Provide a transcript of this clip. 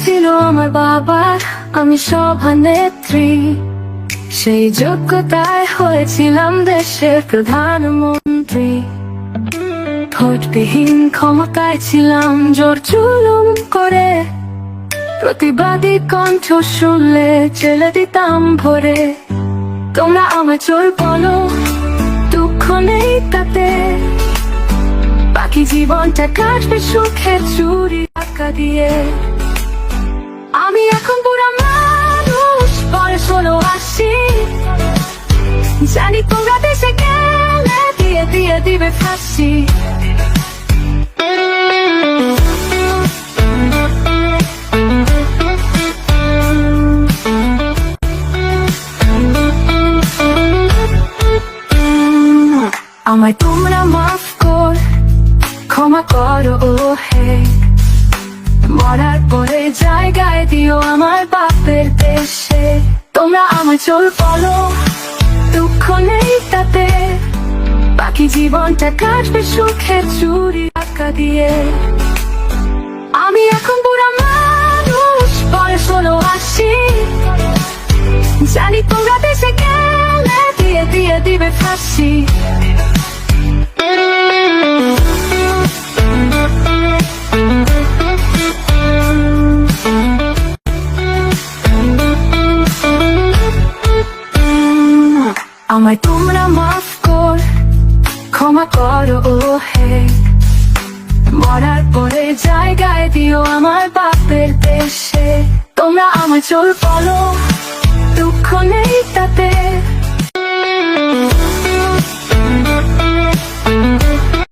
ছিল আমার বাবার, আমি সভানেত্রী। সেই যোগ্যতায় হয়েছিলাম দেশের প্রধানমন্ত্রী। ভোটবিহীন ক্ষমতায় ছিলাম জোর জুলুম করে, প্রতিবাদী কণ্ঠ শুনলে জেলে দিতাম ভরে। তোমরা আমার চোর বলো, দুঃখ নেই তাতে, বাকি জীবনটা কাটবে সুখে চুরি টাকা দিয়ে। আমি এখন বুড়া মানুষ, বয়স হলো 80, জানি তোমরা দেশে গেলে দিয়ে দিয়ে দিবে ফাঁসি। আমায় তোমরা মাফ কর, ক্ষমা করো ও হে, মরার পরে জায়গায় দিও আমার বাপের দেশে। তোমরা আমার চোর বলো, দুঃখ নেই তাতে, বাকি জীবনটা কাটবে সুখে চুরি টাকা দিয়ে। আমি এখন বুড়া মানুষ, বয়স হলো 80, জানি তোমরা দেশে গেলে দিয়ে দিয়ে দিবে ফাঁসি। আমায় তোমরা মাফ কর, ক্ষমা করো ও হে, মরার পরে জায়গায় দিও আমার বাপের দেশে। তোমরা আমার চোর বলো, দুঃখ নেই তাতে,